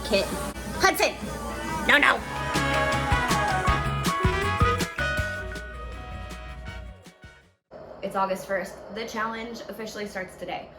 Kit. Hudson! No, no! It's August 1st. The challenge officially starts today.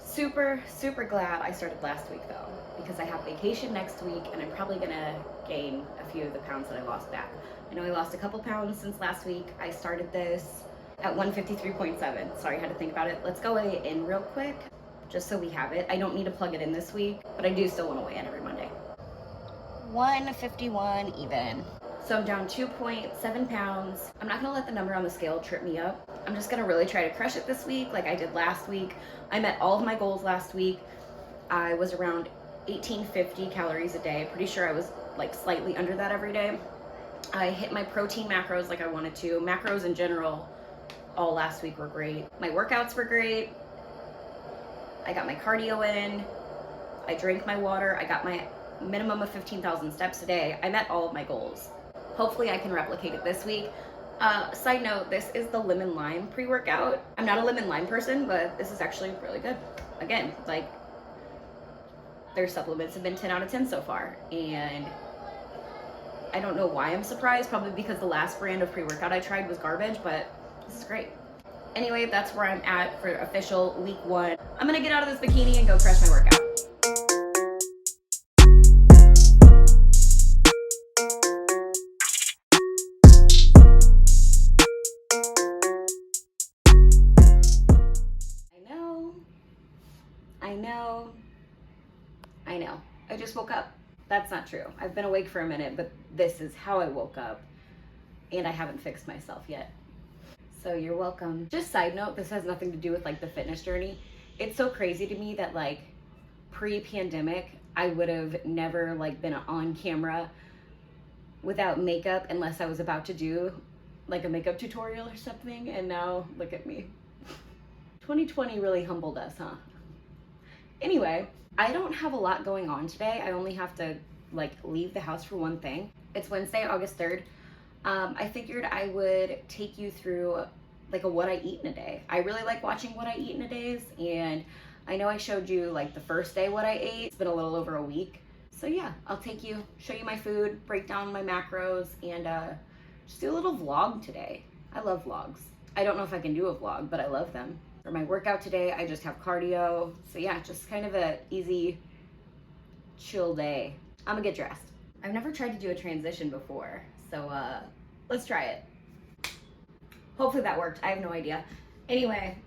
Super, super glad I started last week though, because I have vacation next week and I'm probably gonna gain a few of the pounds that I lost back. I know I lost a couple pounds since last week. I started this at 153.7. Sorry, I had to think about it. Let's go weigh in real quick, just so we have it. I don't need to plug it in this week, but I do still want to weigh in every Monday. 151 even. So I'm down 2.7 pounds. I'm not gonna let the number on the scale trip me up. I'm just gonna really try to crush it this week like I did last week. I met all of my goals last week. I was around 1850 calories a day. Pretty sure I was like slightly under that every day. I hit my protein macros like I wanted to. Macros in general, all last week were great. My workouts were great. I got my cardio in. I drank my water. I got my minimum of 15,000 steps a day. I met all of my goals. Hopefully I can replicate it this week. Side note, this is the lemon lime pre-workout. I'm not a lemon lime person, but this is actually really good. Again, like, their supplements have been 10 out of 10 so far. And I don't know why I'm surprised, probably because the last brand of pre-workout I tried was garbage, but this is great. Anyway, that's where I'm at for official week 1. I'm gonna get out of this bikini and go crush my workout. I know. I just woke up. That's not true. I've been awake for a minute, but this is how I woke up. And I haven't fixed myself yet. So you're welcome. Just side note, this has nothing to do with like the fitness journey. It's so crazy to me that like pre-pandemic, I would have never like been on camera without makeup unless I was about to do like a makeup tutorial or something. And now look at me. 2020 really humbled us, huh? Anyway, I don't have a lot going on today. I only have to like leave the house for one thing. It's Wednesday, August 3rd. I figured I would take you through like a what I eat in a day. I really like watching what I eat in a days, and I know I showed you like the first day what I ate. It's been a little over a week. So yeah, I'll show you my food, break down my macros, and just do a little vlog today. I love vlogs. I don't know if I can do a vlog, but I love them. For my workout today, I just have cardio. So yeah, just kind of a easy, chill day. I'm gonna get dressed. I've never tried to do a transition before, so let's try it. Hopefully that worked. I have no idea. Anyway,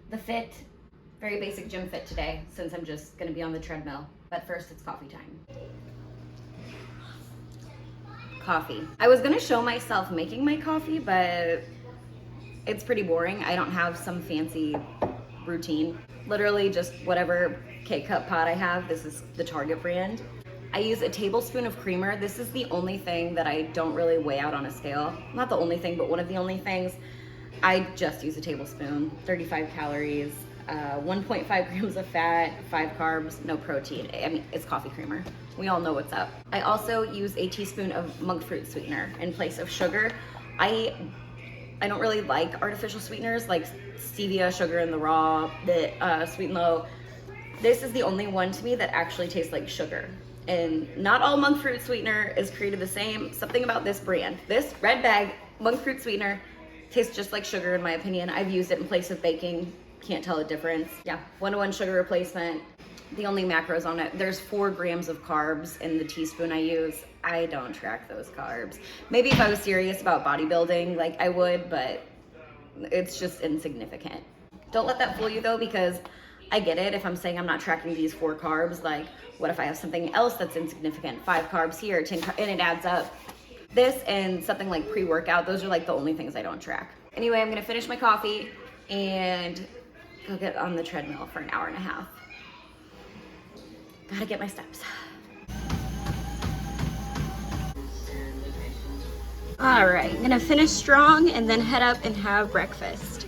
the fit, very basic gym fit today, since I'm just gonna be on the treadmill. But first, it's coffee time. Coffee. I was gonna show myself making my coffee, but it's pretty boring. I don't have some fancy routine. Literally just whatever K-Cup pot I have. This is the Target brand. I use a tablespoon of creamer. This is the only thing that I don't really weigh out on a scale. Not the only thing, but one of the only things. I just use a tablespoon, 35 calories, 1.5 grams of fat, 5 carbs, no protein. I mean, it's coffee creamer. We all know what's up. I also use a teaspoon of monk fruit sweetener in place of sugar. I don't really like artificial sweeteners like stevia, sugar in the raw, the sweet and low. This is the only one to me that actually tastes like sugar. And not all monk fruit sweetener is created the same. Something about this brand, this red bag monk fruit sweetener tastes just like sugar in my opinion. I've used it in place of baking. Can't tell the difference. Yeah, 1-to-1 sugar replacement. The only macros on it, there's 4 grams of carbs in the teaspoon I use. I don't track those carbs. Maybe if I was serious about bodybuilding, like I would, but it's just insignificant. Don't let that fool you though, because I get it. If I'm saying I'm not tracking these 4 carbs, like what if I have something else that's insignificant? 5 carbs here, 10 and it adds up. This and something like pre-workout, those are like the only things I don't track. Anyway, I'm gonna finish my coffee and go get on the treadmill for an hour and a half. Gotta get my steps. All right, I'm gonna finish strong and then head up and have breakfast.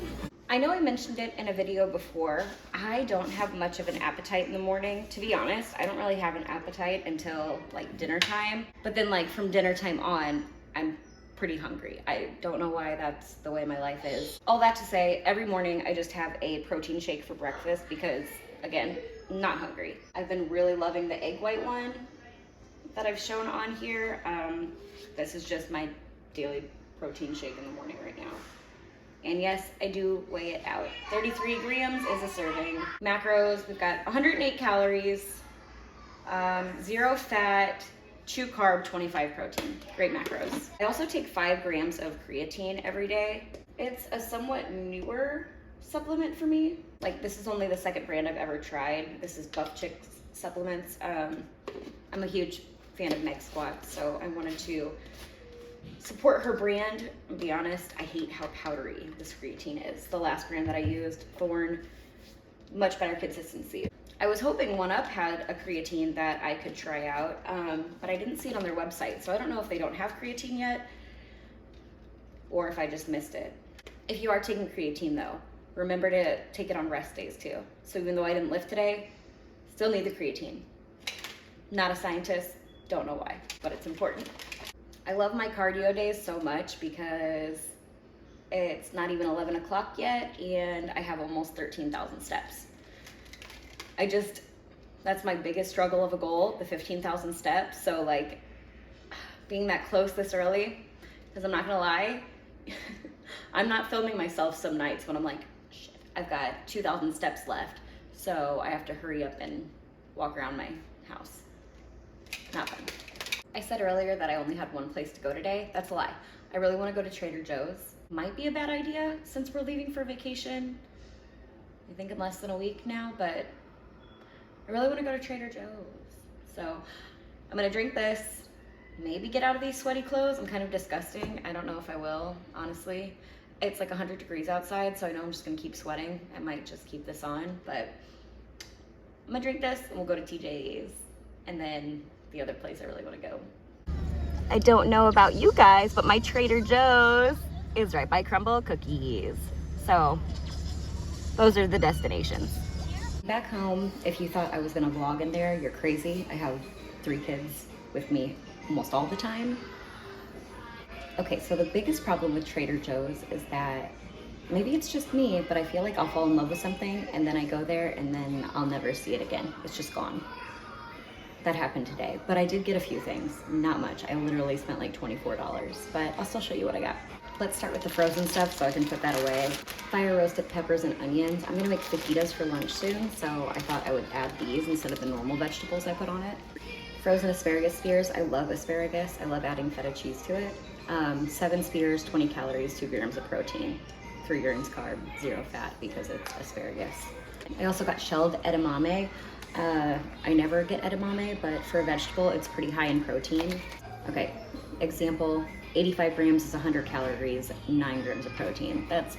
I know I mentioned it in a video before. I don't have much of an appetite in the morning. To be honest, I don't really have an appetite until like dinner time. But then like from dinner time on, I'm pretty hungry. I don't know why that's the way my life is. All that to say, every morning I just have a protein shake for breakfast because again, not hungry. I've been really loving the egg white one that I've shown on here. This is just my daily protein shake in the morning right now. And yes, I do weigh it out. 33 grams is a serving. Macros, we've got 108 calories, 0 fat, 2 carb, 25 protein. Great macros. I also take 5 grams of creatine every day. It's a somewhat newer supplement for me. Like, this is only the second brand I've ever tried. This is Buff Chicks supplements. I'm a huge fan of Meg Squat, so I wanted to support her brand. I'll be honest, I hate how powdery this creatine is. The last brand that I used, Thorne, much better consistency. I was hoping 1UP had a creatine that I could try out, but I didn't see it on their website, so I don't know if they don't have creatine yet or if I just missed it. If you are taking creatine though, remember to take it on rest days too. So even though I didn't lift today, still need the creatine. Not a scientist, don't know why, but it's important. I love my cardio days so much because it's not even 11 o'clock yet and I have almost 13,000 steps. That's my biggest struggle of a goal, the 15,000 steps. So like being that close this early, because I'm not gonna lie, I'm not filming myself some nights when I'm like, shit, I've got 2,000 steps left. So I have to hurry up and walk around my house. Not fun. I said earlier that I only had one place to go today. That's a lie. I really want to go to Trader Joe's. Might be a bad idea since we're leaving for vacation. I think in less than a week now, but I really want to go to Trader Joe's. So I'm gonna drink this, maybe get out of these sweaty clothes. I'm kind of disgusting. I don't know if I will, honestly. It's like 100 degrees outside, so I know I'm just gonna keep sweating. I might just keep this on, but I'm gonna drink this and we'll go to TJ's and then the other place I really want to go. I don't know about you guys, but my Trader Joe's is right by Crumbl Cookies. So those are the destinations. Back home, if you thought I was gonna vlog in there, you're crazy. I have 3 kids with me almost all the time. Okay, so the biggest problem with Trader Joe's is that maybe it's just me, but I feel like I'll fall in love with something and then I go there and then I'll never see it again. It's just gone. That happened today, but I did get a few things, not much. I literally spent like $24, but I'll still show you what I got. Let's start with the frozen stuff so I can put that away. Fire roasted peppers and onions. I'm gonna make fajitas for lunch soon, so I thought I would add these instead of the normal vegetables I put on it. Frozen asparagus spears. I love asparagus. I love adding feta cheese to it. 7 spears, 20 calories, 2 grams of protein, 3 grams carb, 0 fat because it's asparagus. I also got shelled edamame. I never get edamame, but for a vegetable, it's pretty high in protein. Okay, example, 85 grams is 100 calories, 9 grams of protein. That's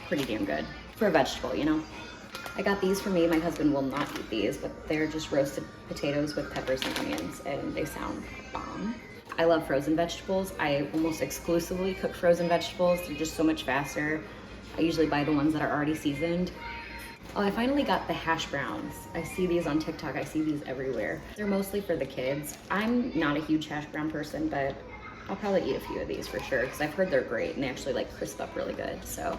pretty damn good for a vegetable, you know? I got these for me. My husband will not eat these, but they're just roasted potatoes with peppers and onions, and they sound bomb. I love frozen vegetables. I almost exclusively cook frozen vegetables. They're just so much faster. I usually buy the ones that are already seasoned. Oh, I finally got the hash browns. I see these on TikTok. I see these everywhere. They're mostly for the kids. I'm not a huge hash brown person, but I'll probably eat a few of these for sure because I've heard they're great and they actually like crisp up really good. So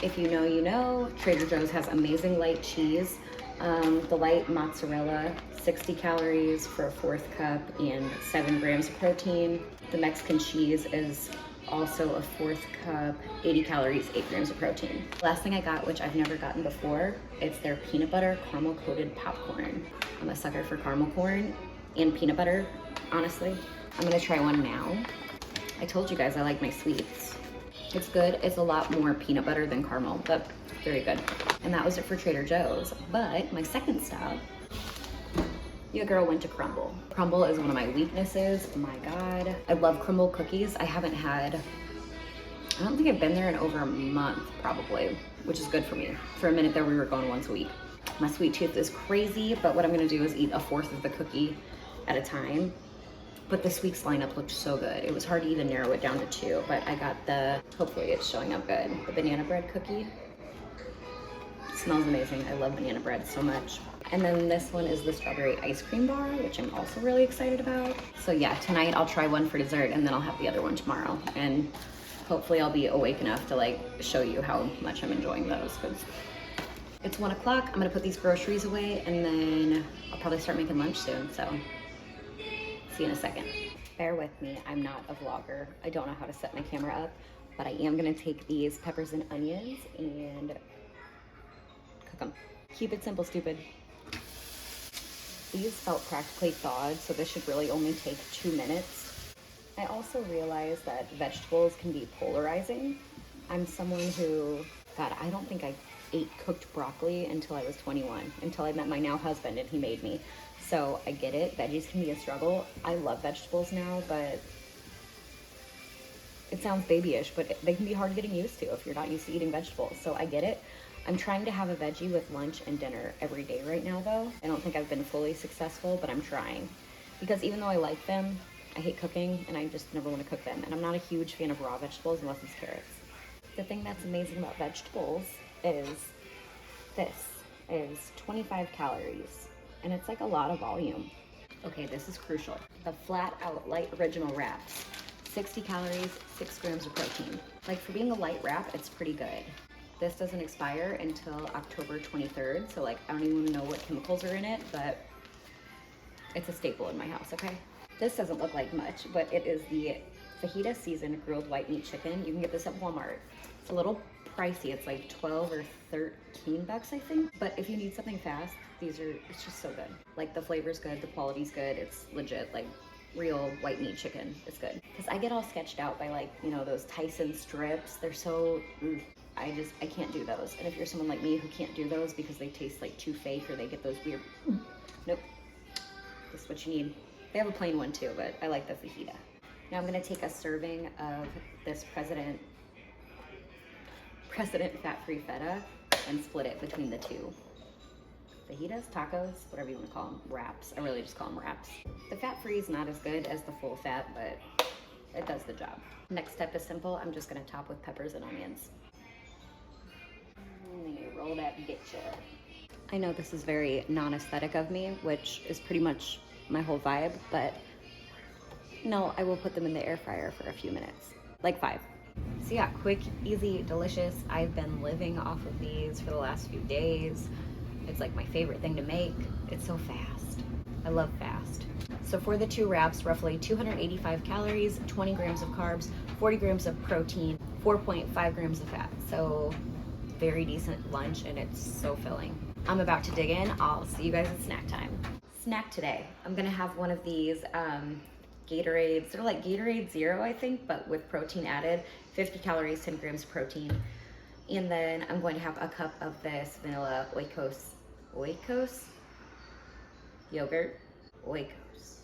if you know, you know. Trader Joe's has amazing light cheese. The light mozzarella, 60 calories for a 4th cup and 7 grams of protein. The Mexican cheese is also a 4th cup, 80 calories, 8 grams of protein. Last thing I got, which I've never gotten before, it's their peanut butter caramel coated popcorn. I'm a sucker for caramel corn and peanut butter, honestly. I'm gonna try one now. I told you guys I like my sweets. It's good. It's a lot more peanut butter than caramel, but very good. And that was it for Trader Joe's. But my second stop, your girl went to Crumbl. Crumbl is one of my weaknesses. Oh my God. I love Crumbl cookies. I don't think I've been there in over a month probably, which is good for me. For a minute there, we were going once a week. My sweet tooth is crazy, but what I'm gonna do is eat a 1/4 of the cookie at a time. But this week's lineup looked so good. It was hard to even narrow it down to 2, but I got hopefully it's showing up good, the banana bread cookie. It smells amazing. I love banana bread so much. And then this one is the strawberry ice cream bar, which I'm also really excited about. So yeah, tonight I'll try one for dessert and then I'll have the other one tomorrow. And hopefully I'll be awake enough to like show you how much I'm enjoying those because It's 1 o'clock. I'm gonna put these groceries away and then I'll probably start making lunch soon. So see you in a second. Bear with me, I'm not a vlogger. I don't know how to set my camera up, but I am gonna take these peppers and onions and cook them. Keep it simple, stupid. These felt practically thawed, so this should really only take 2 minutes. I also realized that vegetables can be polarizing. I'm someone who, God, I don't think I ate cooked broccoli until I was 21, until I met my now husband and he made me. So I get it, veggies can be a struggle. I love vegetables now, but it sounds babyish, but they can be hard getting used to if you're not used to eating vegetables. So I get it. I'm trying to have a veggie with lunch and dinner every day right now though. I don't think I've been fully successful, but I'm trying. Because even though I like them, I hate cooking and I just never want to cook them. And I'm not a huge fan of raw vegetables unless it's carrots. The thing that's amazing about vegetables is this is 25 calories and it's like a lot of volume. Okay, this is crucial. The Flat Out Light Original Wraps, 60 calories, 6 grams of protein. Like for being a light wrap, it's pretty good. This doesn't expire until October 23rd, so like I don't even know what chemicals are in it, but it's a staple in my house, okay? This doesn't look like much, but it is the fajita seasoned grilled white meat chicken. You can get this at Walmart. It's a little pricey. It's like 12 or 13 bucks, I think. But if you need something fast, it's just so good. Like the flavor's good, the quality's good. It's legit, like real white meat chicken. It's good. Because I get all sketched out by like, you know, those Tyson strips. They're so, I can't do those. And if you're someone like me who can't do those because they taste like too fake or they get those weird, nope. This is what you need. They have a plain one too, but I like the fajita. Now I'm gonna take a serving of this President fat-free feta and split it between the two. Fajitas, tacos, whatever you wanna call them, wraps. I really just call them wraps. The fat-free is not as good as the full fat, but it does the job. Next step is simple. I'm just gonna top with peppers and onions. And then you roll that bitch up. I know this is very non-aesthetic of me, which is pretty much my whole vibe, but no, I will put them in the air fryer for a few minutes, like 5. So yeah, quick, easy, delicious. I've been living off of these for the last few days. It's like my favorite thing to make. It's so fast. I love fast. So for the 2 wraps, roughly 285 calories, 20 grams of carbs, 40 grams of protein, 4.5 grams of fat. So very decent lunch and it's so filling. I'm about to dig in. I'll see you guys at snack time. Snack today. I'm gonna have one of these Gatorades. They're like Gatorade Zero, I think, but with protein added. 50 calories, 10 grams of protein. And then I'm going to have a cup of this vanilla Oikos yogurt. Oikos.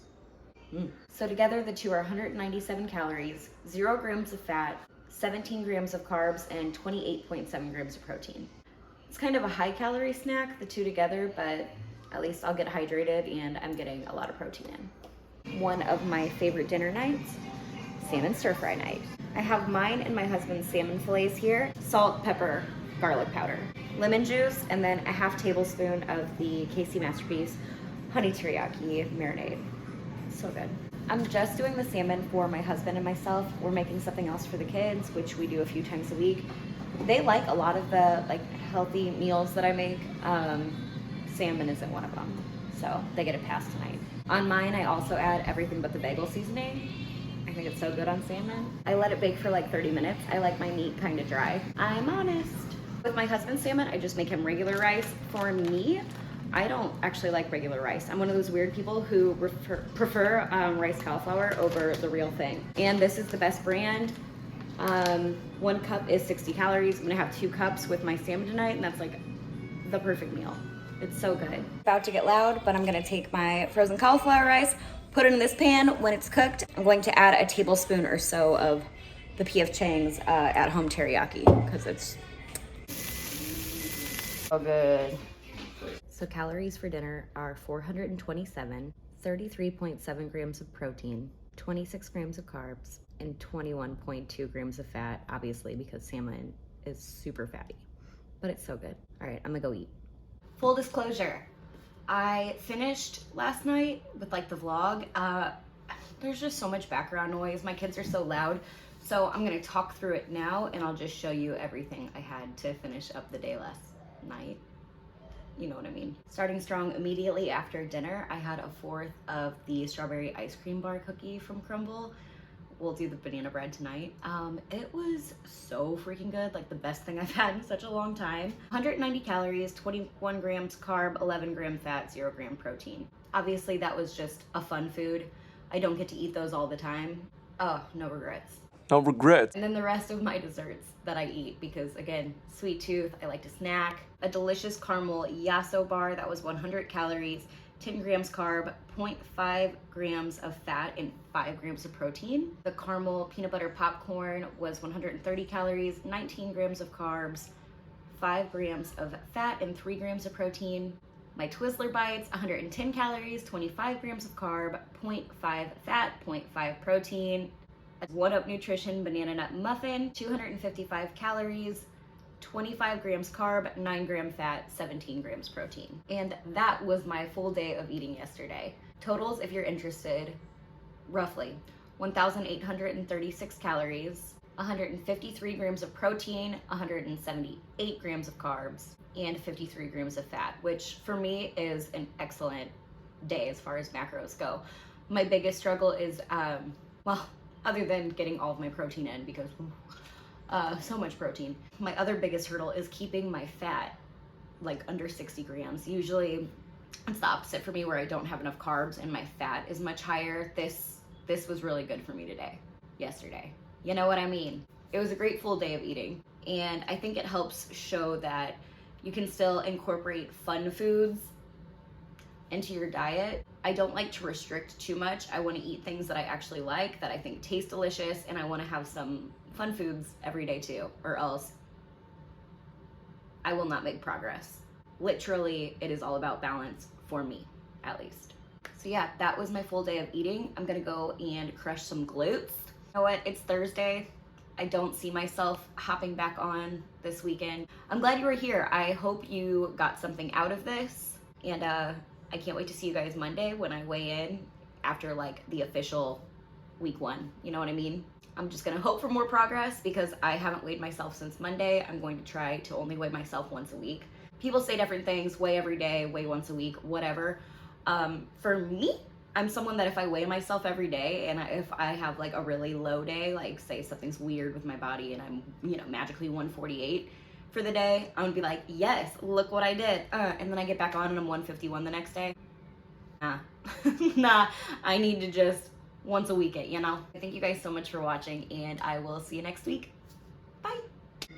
So together the two are 197 calories, 0 grams of fat, 17 grams of carbs, and 28.7 grams of protein. It's kind of a high calorie snack, the two together, but at least I'll get hydrated and I'm getting a lot of protein in. One of my favorite dinner nights, salmon stir fry night. I have mine and my husband's salmon fillets here, salt, pepper, garlic powder, lemon juice, and then a half tablespoon of the KC Masterpiece honey teriyaki marinade. So good. I'm just doing the salmon for my husband and myself. We're making something else for the kids, which we do a few times a week. They like a lot of the healthy meals that I make. Salmon isn't one of them, so they get a pass tonight. On mine, I also add everything but the bagel seasoning. I think it's so good on salmon. I let it bake for like 30 minutes. I like my meat kind of dry. I'm honest. With my husband's salmon, I just make him regular rice. For me, I don't actually like regular rice. I'm one of those weird people who prefer rice cauliflower over the real thing. And this is the best brand. 1 cup is 60 calories. I'm gonna have 2 cups with my salmon tonight, and that's like the perfect meal. It's so good. About to get loud, but I'm gonna take my frozen cauliflower rice, put it in this pan. When it's cooked, I'm going to add a tablespoon or so of the P.F. Chang's at-home teriyaki, because it's so good. So calories for dinner are 427, 33.7 grams of protein, 26 grams of carbs, and 21.2 grams of fat, obviously because salmon is super fatty, but it's so good. All right, I'm gonna go eat. Full disclosure, I finished last night with like the vlog. There's just so much background noise. My kids are so loud. So I'm gonna talk through it now and I'll just show you everything I had to finish up the day last night. you know what I mean. Starting strong immediately after dinner, I had a fourth of the strawberry ice cream bar cookie from Crumble. We'll do the banana bread tonight. It was so freaking good, like the best thing I've had in such a long time. 190 calories, 21 grams carb, 11 gram fat, 0 gram protein. Obviously that was just a fun food. I don't get to eat those all the time. Oh, no regrets. No regrets. And then the rest of my desserts that I eat, because again, sweet tooth, I like to snack. A delicious caramel yasso bar that was 100 calories, 10 grams carb, 0.5 grams of fat, and 5 grams of protein. The caramel peanut butter popcorn was 130 calories, 19 grams of carbs, 5 grams of fat, and 3 grams of protein. My Twizzler bites, 110 calories, 25 grams of carb, 0.5 fat, 0.5 protein. A 1UP Nutrition banana nut muffin, 255 calories, 25 grams carb, 9 gram fat, 17 grams protein. And that was my full day of eating yesterday. Totals, if you're interested, roughly 1,836 calories, 153 grams of protein, 178 grams of carbs, and 53 grams of fat, which for me is an excellent day as far as macros go. My biggest struggle is, well, other than getting all of my protein in, because so much protein. My other biggest hurdle is keeping my fat like under 60 grams. Usually it's the opposite for me, where I don't have enough carbs and my fat is much higher. This was really good for me yesterday. You know what I mean? It was a great full day of eating, and I think it helps show that you can still incorporate fun foods into your diet. I don't like to restrict too much. I want to eat things that I actually like, that I think taste delicious, and I want to have some fun foods every day too, or else I will not make progress. Literally, it is all about balance for me, at least. So yeah, that was my full day of eating. I'm gonna go and crush some glutes. You know what? It's Thursday. I don't see myself hopping back on this weekend. I'm glad you were here. I hope you got something out of this, and I can't wait to see you guys Monday when I weigh in after like the official week 1. You know what I mean? I'm just gonna hope for more progress, because I haven't weighed myself since Monday. I'm going to try to only weigh myself once a week. People say different things, weigh every day, weigh once a week, whatever. For me, I'm someone that if I weigh myself every day, and if I have like a really low day, like say something's weird with my body and I'm, you know, magically 148 for the day, I'm gonna be like, yes, look what I did. And then I get back on and I'm 151 the next day. Nah, nah, I need to just once a week it, you know? Thank you guys so much for watching, and I will see you next week. Bye.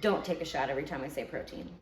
Don't take a shot every time I say protein.